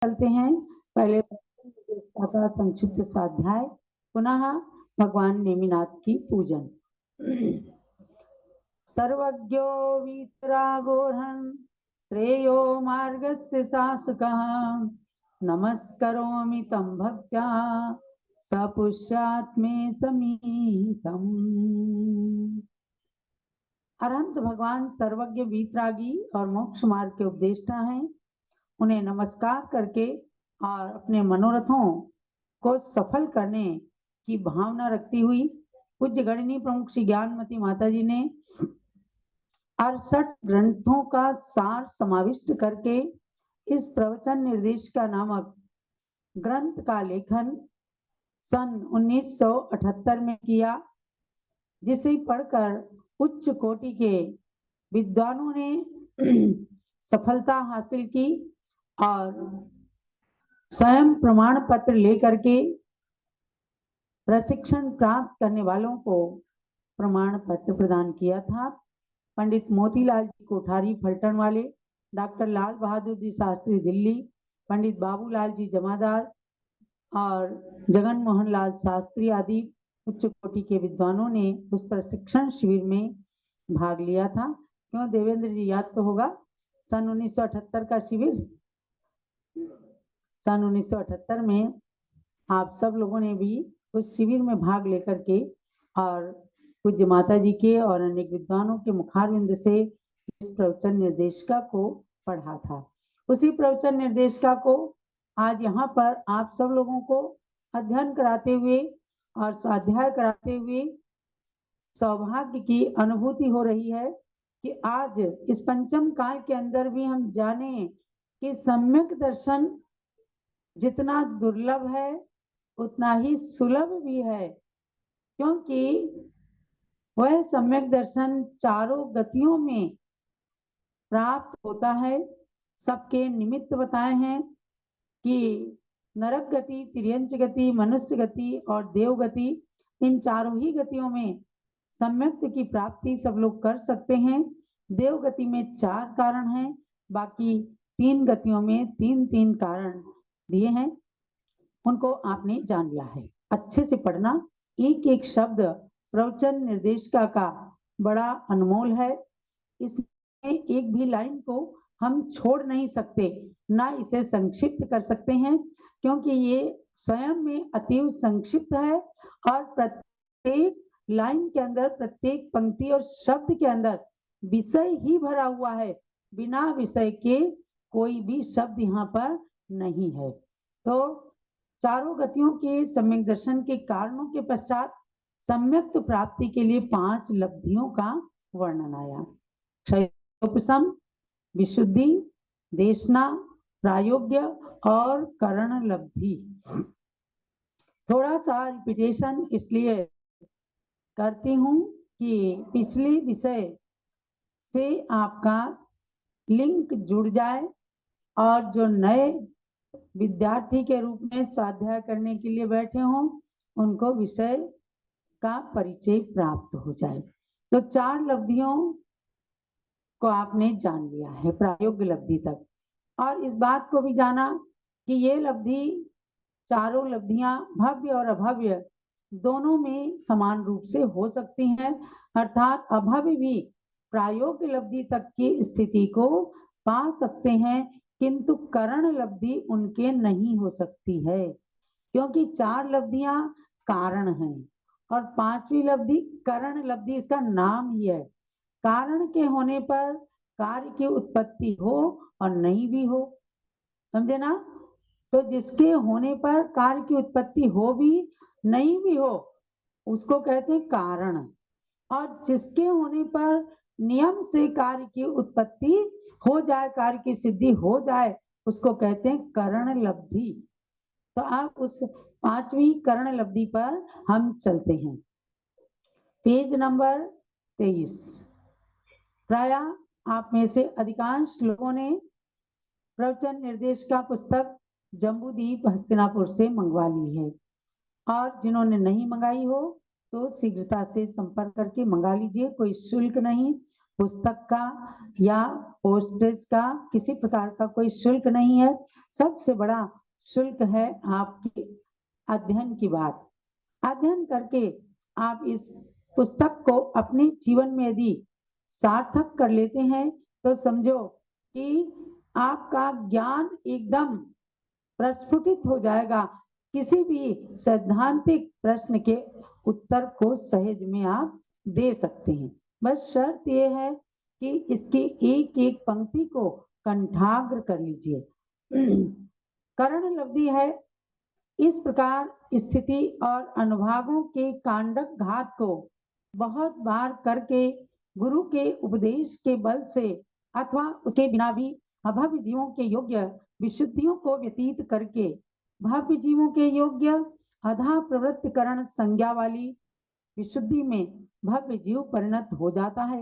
चलते हैं। पहले का संक्षिप्त स्वाध्याय, पुनः भगवान नेमिनाथ की पूजन। सर्वज्ञो वीतरागोहन श्रेयो मार्गस्य शासकः नमस्करोमि तं भक्त्या सपुष्यात्मे समीतम्। अरहंत भगवान सर्वज्ञ वीतरागी और मोक्ष मार्ग के उपदेष्टा हैं। उन्हें नमस्कार करके और अपने मनोरथों को सफल करने की भावना रखती हुई पूज्य गणिनी प्रमुख श्री ज्ञानमती माता जी ने 68 ग्रंथों का सार समाविष्ट करके इस प्रवचन निर्देशिका नामक ग्रंथ का लेखन सन 1978 में किया, जिसे पढ़कर उच्च कोटि के विद्वानों ने सफलता हासिल की और स्वयं प्रमाण पत्र लेकर के प्रशिक्षण प्राप्त करने वालों को प्रमाण पत्र प्रदान किया था। पंडित मोतीलाल जी कोठारी फलटन वाले, डॉक्टर लाल बहादुर जी शास्त्री दिल्ली, पंडित बाबूलाल जी जमादार और जगन मोहन लाल शास्त्री आदि उच्च कोटि के विद्वानों ने उस प्रशिक्षण शिविर में भाग लिया था। क्यों देवेंद्र जी, याद तो होगा सन 1978 का शिविर। सन 1978 में आप सब लोगों ने भी उस शिविर में भाग लेकर के और पूज्य माता जी के और अनेक विद्वानों के मुखारविंद से इस प्रवचन निर्देशिका को पढ़ा था। उसी प्रवचन निर्देशिका को आज यहाँ पर आप सब लोगों को अध्ययन कराते हुए और स्वाध्याय कराते हुए सौभाग्य की अनुभूति हो रही है कि आज इस पंचम काल के अंदर भी हम जाने कि सम्यक दर्शन जितना दुर्लभ है उतना ही सुलभ भी है, क्योंकि वह सम्यक दर्शन चारों गतियों में प्राप्त होता है। सबके निमित्त बताए हैं कि नरक गति, तिर्यंच गति, मनुष्य गति और देव गति, इन चारों ही गतियों में सम्यक की प्राप्ति सब लोग कर सकते हैं। देव गति में 4 कारण हैं, बाकी 3 गतियों में 3-3 कारण दिए हैं, उनको आपने जान लिया है। अच्छे से पढ़ना, एक एक शब्द प्रवचन निर्देशिका का बड़ा अनमोल है। इसमें एक भी लाइन को हम छोड़ नहीं सकते, ना इसे संक्षिप्त कर सकते हैं, क्योंकि ये स्वयं में अतीव संक्षिप्त है और प्रत्येक लाइन के अंदर, प्रत्येक पंक्ति और शब्द के अंदर विषय ही भरा हुआ है। बिना विषय के कोई भी शब्द यहाँ पर नहीं है। तो चारों गतियों के सम्यक दर्शन के कारणों के पश्चात सम्यक प्राप्ति के लिए 5 लब्धियों का वर्णन आया। क्षयोपशम, विशुद्धि, देशना, प्रायोग्य और करण लब्धि। थोड़ा सा रिपीटेशन इसलिए करती हूँ कि पिछले विषय से आपका लिंक जुड़ जाए और जो नए विद्यार्थी के रूप में स्वाध्याय करने के लिए बैठे हों उनको विषय का परिचय प्राप्त हो जाए। तो 4 लब्धियों को आपने जान लिया है प्रायोगिक लब्धि तक, और इस बात को भी जाना कि ये लब्धि, चारों लब्धियां भव्य और अभव्य दोनों में समान रूप से हो सकती हैं, अर्थात अभव्य भी प्रायोगिक लब्धि तक की स्थिति को पा सकते हैं, किंतु करण लब्धि उनके नहीं हो सकती है, क्योंकि 4 लब्धियां कारण हैं और 5वीं लब्धि करण लब्धि, इसका नाम ही है। कारण के होने पर कार्य की उत्पत्ति हो और नहीं भी हो, समझे ना। तो जिसके होने पर कार्य की उत्पत्ति हो भी नहीं भी हो उसको कहते हैं कारण, और जिसके होने पर नियम से कार्य की उत्पत्ति हो जाए, कार्य की सिद्धि हो जाए, उसको कहते हैं करण लब्धि। तो अब उस 5वीं करण लब्धि पर हम चलते हैं। Page number 23। प्राय आप में से अधिकांश लोगों ने प्रवचन निर्देशिका पुस्तक जम्बूदीप हस्तिनापुर से मंगवा ली है, और जिन्होंने नहीं मंगाई हो तो शीघ्रता से संपर्क करके मंगा लीजिए। कोई शुल्क नहीं, पुस्तक का या पोस्टेज का किसी प्रकार का कोई शुल्क नहीं है। सबसे बड़ा शुल्क है आपके अध्ययन की बात। अध्ययन करके आप इस पुस्तक को अपने जीवन में यदि सार्थक कर लेते हैं तो समझो कि आपका ज्ञान एकदम प्रस्फुटित हो जाएगा। किसी भी सैद्धांतिक प्रश्न के उत्तर को सहज में आप दे सकते हैं। बस शर्त यह है कि इसकी एक एक पंक्ति को कंठाग्र कर लीजिए। करण लब्धि है इस प्रकार स्थिति और अनुभागों के कांडक घात को बहुत बार करके गुरु के उपदेश के बल से अथवा उसके बिना भी अभव्य जीवों के योग्य विशुद्धियों को व्यतीत करके भव्य जीवों के योग्य अधा प्रवृत्तकरण संज्ञा वाली विशुद्धि में भव्य जीव परिणत हो जाता है।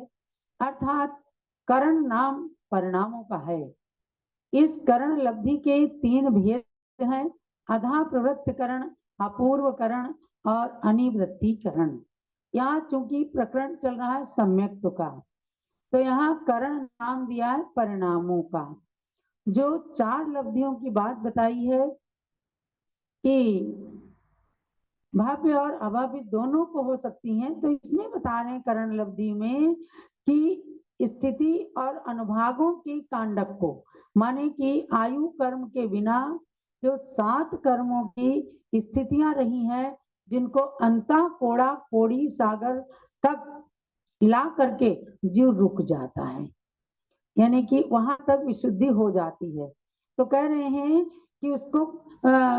अर्थात करण नाम परिणामों का है। इस करण लब्धि के 3 भेद हैं, अधा प्रवृत्तकरण, अपूर्वकरण और अनिवृत्तिकरण। यहाँ चूंकि प्रकरण चल रहा है सम्यक्त्व का, तो यहाँ करण नाम दिया है परिणामों का। जो 4 लब्धियों की बात बताई है कि भव्य और अभव्य दोनों को हो सकती हैं, तो इसमें बता रहे हैं करण लब्धि में कि स्थिति और अनुभागों के कांडक को, माने कि आयु कर्म के बिना जो 7 कर्मों की स्थितियां रही हैं, जिनको अंतः कोड़ा कोड़ी सागर तक ला करके जीव रुक जाता है, यानी कि वहां तक विशुद्धि हो जाती है। तो कह रहे हैं कि उसको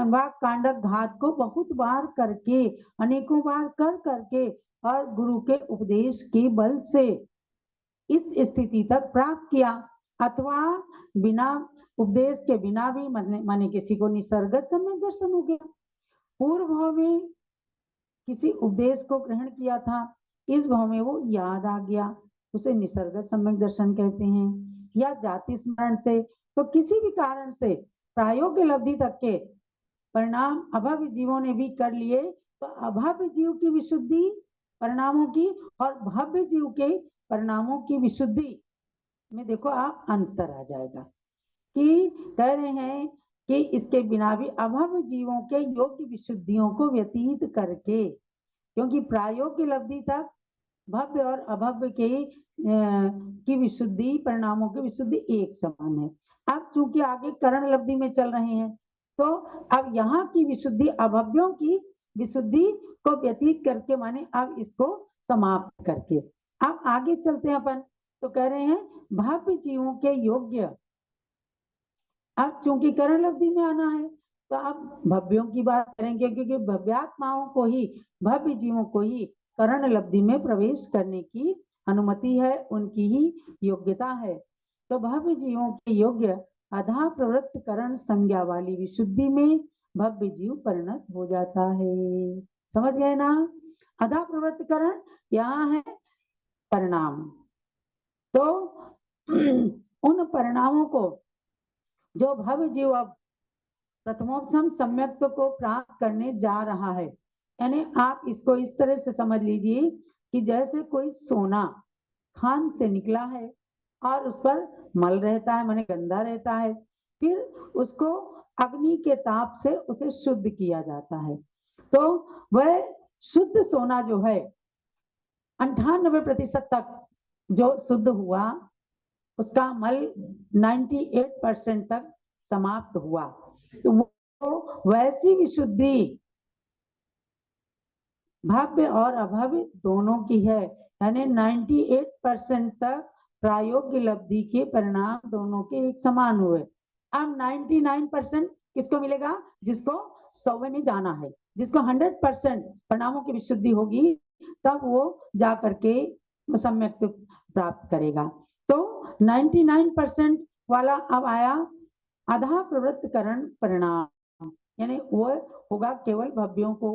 वाक कांडक घात को बहुत बार करके, अनेकों बार कर करके और गुरु के उपदेश के बल से इस स्थिति तक प्राप्त किया, अथवा बिना उपदेश के बिना भी माने किसी को निसर्गत सम्यक दर्शन हो गया, पूर्व भाव में किसी उपदेश को ग्रहण किया था, इस भाव में वो याद आ गया, उसे निसर्गत सम्यक दर्शन कहते हैं। या जाति स्मरण से, तो किसी भी कारण से प्रायोग्य लब्धि तक के परिणाम अभव्य जीवों ने भी कर लिए, तो अभव्य जीव की विशुद्धि परिणामों की और भव्य जीव के परिणामों की विशुद्धि में देखो आप अंतर आ जाएगा। कि कह रहे हैं कि इसके बिना भी अभव्य जीवों के योग्य विशुद्धियों को व्यतीत करके, क्योंकि प्रायोग्य लब्धि तक भव्य और अभव्य के की विशुद्धि, परिणामों की विशुद्धि एक समान है। अब चूंकि आगे करण लब्धि में चल रहे हैं, तो अब यहाँ की विशुद्धि अभव्यों की विशुद्धि को व्यतीत करके, माने अब इसको समाप्त करके अब आगे चलते हैं अपन। तो कह रहे हैं भव्य जीवों के योग्य, अब चूंकि करण लब्धि में आना है तो अब भव्यों की बात करेंगे, क्योंकि भव्यात्माओं को ही, भव्य जीवों को ही करण लब्धि में प्रवेश करने की अनुमति है, उनकी ही योग्यता है। तो भव्य जीवों के योग्य अधा प्रवृत्त करण संज्ञा वाली विशुद्धि में भव्य जीव परिणत हो जाता है। समझ गए ना? अधा प्रवृत्त करण यहाँ है परिणाम। तो उन परिणामों को जो भव्य जीव अब प्रथमोपसम सम्यक्त्व को प्राप्त करने जा रहा है, यानी आप इसको इस तरह से समझ लीजिए कि जैसे कोई सोना खान से निकला है और उस पर मल रहता है, माने गंदा रहता है, फिर उसको अग्नि के ताप से उसे शुद्ध किया जाता है। तो वह शुद्ध सोना जो है 98% तक जो शुद्ध हुआ, उसका मल 98% तक समाप्त हुआ, तो वो वैसी विशुद्धि भव्य और अभव्य दोनों की है, यानी 98% तक प्रायोग्य लब्धि के परिणाम दोनों के एक समान हुए। अब 99% किसको मिलेगा? जिसको 100वें में जाना है, जिसको 100% परिणामों की विशुद्धि होगी, तब वो जा करके सम्यक प्राप्त करेगा। तो 99% वाला अब आया आधा प्रवृत्त करण परिणाम, यानी वो होगा केवल भव्यों को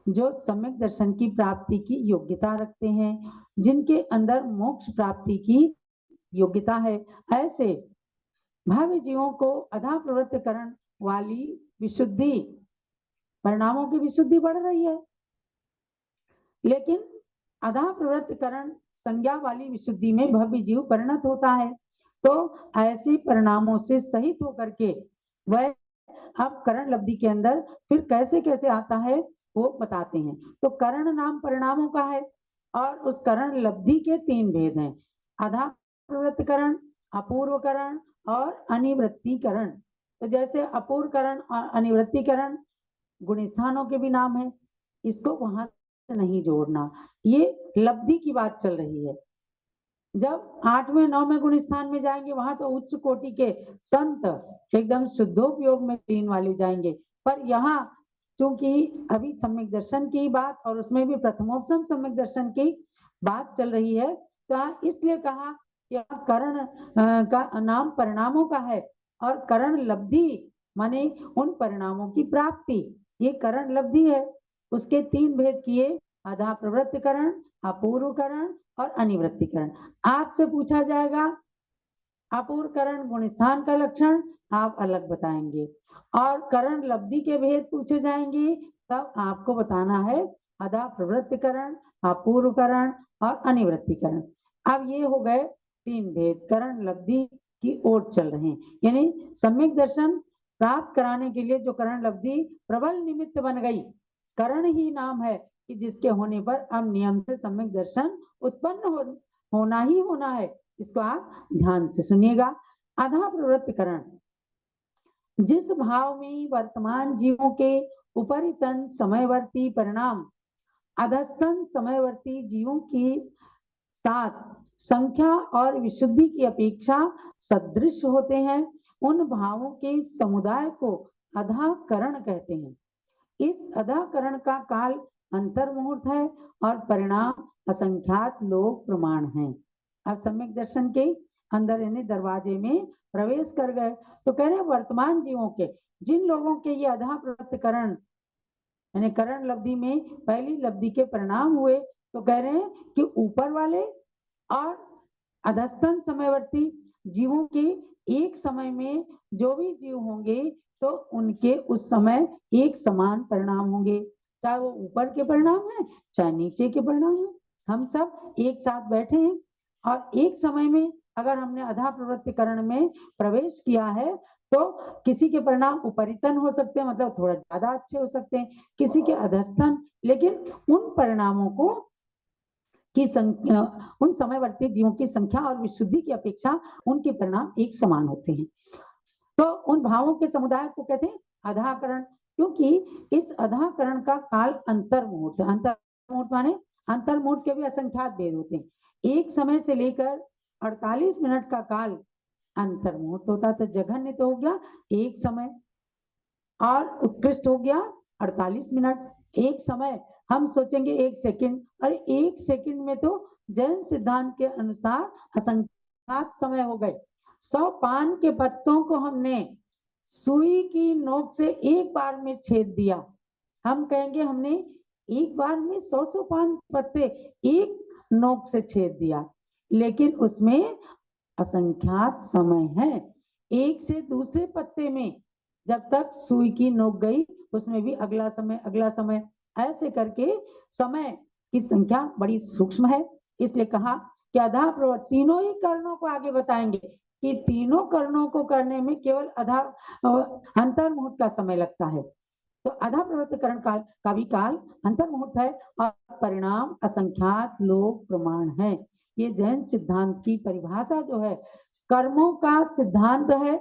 जो सम्यक दर्शन की प्राप्ति की योग्यता रखते हैं, जिनके अंदर मोक्ष प्राप्ति की योग्यता है। ऐसे भव्य जीवों को अधा प्रवृत्त करण वाली विशुद्धि, परिणामों की विशुद्धि बढ़ रही है, लेकिन अधा प्रवृत्त करण संज्ञा वाली विशुद्धि में भव्य जीव परिणत होता है। तो ऐसे परिणामों से सहित होकर के वह अब करण लब्धि के अंदर फिर कैसे कैसे आता है वो बताते हैं। तो करण नाम परिणामों का है और उस करण लब्धि के 3 भेद हैं, आधा प्रवृत्तकरण, अपूर्वकरण और अनिवृत्तीकरण। तो जैसे अपूर्वकरण और अनिवृत्तीकरण गुण स्थानों के भी नाम है, इसको वहां से नहीं जोड़ना, ये लब्धि की बात चल रही है। जब 8वें 9वें गुण स्थान में जाएंगे वहां तो उच्च कोटि के संत एकदम शुद्धोपयोग में लीन वाले जाएंगे, पर यहाँ चूंकि अभी सम्यक दर्शन की बात और उसमें भी प्रथमोपसम सम्यक दर्शन की बात चल रही है, तो इसलिए कहा कि करण का नाम परिणामों का है और करण लब्धि माने उन परिणामों की प्राप्ति, ये करण लब्धि है। उसके 3 भेद किए, आधा प्रवृत्तिकरण, अपूर्वकरण और अनिवृत्तीकरण। आपसे पूछा जाएगा अपूर्वकरण गुण स्थान का लक्षण, आप अलग बताएंगे, और करण लब्धि के भेद पूछे जाएंगे तब आपको बताना है आधा प्रवृत्तिकरण, अपूर्वकरण और अनिवृत्तीकरण। अब ये हो गए 3 भेद करण लब्धि की ओर चल रहे हैं, यानी सम्यक दर्शन प्राप्त कराने के लिए जो करण लब्धि प्रबल निमित्त बन गई, करण ही नाम है कि जिसके होने पर अब नियम से सम्यक दर्शन उत्पन्न होना ही होना है। इसको आप ध्यान से सुनिएगा। आधा प्रवृत्तिकरण, जिस भाव में वर्तमान जीवों के उपरितन समयवर्ती परिणाम अधस्तन समयवर्ती जीवों की साथ संख्या और विशुद्धि की अपेक्षा सदृश होते हैं, उन भावों के समुदाय को अधाकरण कहते हैं। इस अधाकरण का काल अंतर्मुहूर्त है और परिणाम असंख्यात लोक प्रमाण है। अब सम्यक दर्शन के अंदर यानी दरवाजे में प्रवेश कर गए तो कह रहे हैं वर्तमान जीवों के, जिन लोगों के ये अधा प्रवृत्तिकरण यानी करण लब्धि में पहली लब्धि के परिणाम हुए, तो कह रहे हैं कि ऊपर वाले और अधस्तन समयवर्ती जीवों के एक समय में जो भी जीव होंगे तो उनके उस समय एक समान परिणाम होंगे, चाहे वो ऊपर के परिणाम है चाहे नीचे के परिणाम है। हम सब एक साथ बैठे हैं और एक समय में अगर हमने अधा प्रवृत्तिकरण में प्रवेश किया है तो किसी के परिणाम उपरितन हो सकते हैं, मतलब थोड़ा ज्यादा अच्छे हो सकते हैं, किसी के अधस्तन, लेकिन उन परिणामों को की संख्या, उन समयवर्ती जीवों की संख्या और विशुद्धि की अपेक्षा उनके परिणाम एक समान होते हैं। तो उन भावों के समुदाय को कहते हैं अधाकरण, क्योंकि इस अधाकरण का काल अंतर्मुहूर्त, अंतर्मुहूर्त माने अंतर्मुहूर्त के भी असंख्यात भेद होते हैं। एक समय से लेकर 48 मिनट का काल अंतर्मुहूर्त होता, तो जघन्य तो हो गया एक समय और उत्कृष्ट हो गया 48 मिनट। एक समय हम सोचेंगे 1 सेकंड, अरे 1 सेकंड में तो जैन सिद्धांत के अनुसार असंख्यात समय हो गए। 100 पान के पत्तों को हमने सुई की नोक से एक बार में छेद दिया, हम कहेंगे हमने एक बार में 100 पान पत्ते एक नोक से छेद दिया, लेकिन उसमें असंख्यात समय है। एक से दूसरे पत्ते में जब तक सुई की नोक गई उसमें भी अगला समय, ऐसे करके समय की संख्या बड़ी सूक्ष्म है। इसलिए कहा कि अधा प्रवृत्ति तीनों ही करणों को आगे बताएंगे कि तीनों करणों को करने में केवल आधा अंतर्मुहूर्त का समय लगता है। तो आधा प्रवृत्तिकरण काल का भी काल अंतर्मुहूर्त है और परिणाम असंख्यात लोक प्रमाण है। ये जैन सिद्धांत की परिभाषा जो है, कर्मों का सिद्धांत है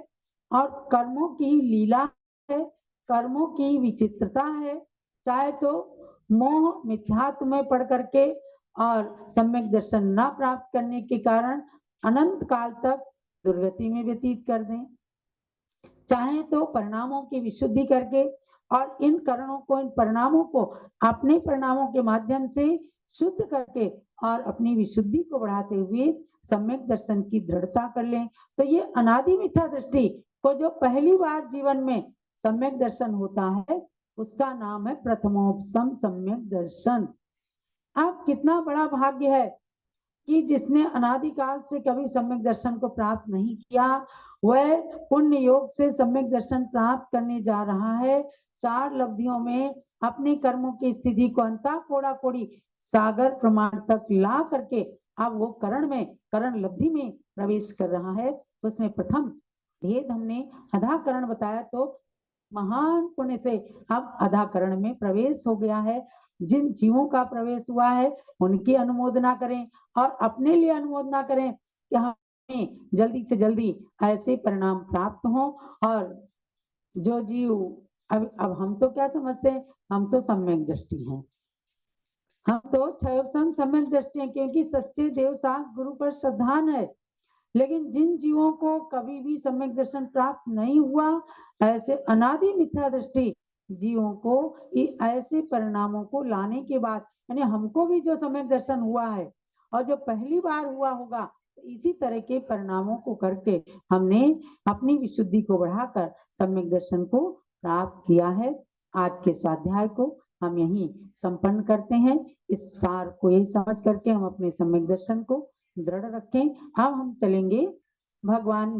और कर्मों की लीला है, कर्मों की विचित्रता है। चाहे तो मोह मिथ्यात्व में पढ़ करके और सम्यक दर्शन न प्राप्त करने के कारण अनंत काल तक दुर्गति में व्यतीत कर दें, चाहे तो परिणामों की विशुद्धि करके और इन करणों को, इन परिणामों को अपने परिणामों के माध्यम से शुद्ध करके और अपनी विशुद्धि को बढ़ाते हुए सम्यक दर्शन की दृढ़ता कर लें। तो ये अनादि मिथ्या दृष्टि को जो पहली बार जीवन में सम्यक दर्शन होता है उसका नाम है प्रथमोपसम सम्यक दर्शन। अब कितना बड़ा भाग्य है कि जिसने अनादिकाल से कभी सम्यक दर्शन को प्राप्त नहीं किया वह पुण्य योग से सम्यक दर्शन प्राप्त करने जा रहा है। 4 लब्धियों में अपने कर्मों की स्थिति को अंता कोड़ा कोड़ी सागर प्रमाण तक ला करके अब वो करण लब्धि में प्रवेश कर रहा है। उसमें प्रथम भेद हमने अधाकरण बताया, तो महान पुण्य से अब अधाकरण में प्रवेश हो गया है। जिन जीवों का प्रवेश हुआ है उनकी अनुमोदना करें और अपने लिए अनुमोदना करें कि हमें जल्दी से जल्दी ऐसे परिणाम प्राप्त हों। और जो जीव अब हम तो क्या समझते हैं, हम तो सम्यक दृष्टि हैं, हम तो क्षयोपम सम्यक दृष्टि हैं, क्योंकि सच्चे देव साथ गुरु पर श्रद्धान है। लेकिन जिन जीवों को कभी भी सम्यक दर्शन प्राप्त नहीं हुआ, ऐसे अनादि मिथ्या दृष्टि जीवों को ऐसे परिणामों को लाने के बाद, यानी हमको भी जो सम्यक दर्शन हुआ है और जो पहली बार हुआ होगा, इसी तरह के परिणामों को करके हमने अपनी विशुद्धि को बढ़ाकर सम्यक दर्शन को प्राप्त किया है। आज के स्वाध्याय को हम यहीं संपन्न करते हैं। इस सार को यही समझ करके हम अपने सम्यक दर्शन को दृढ़ रखें। अब हम चलेंगे भगवान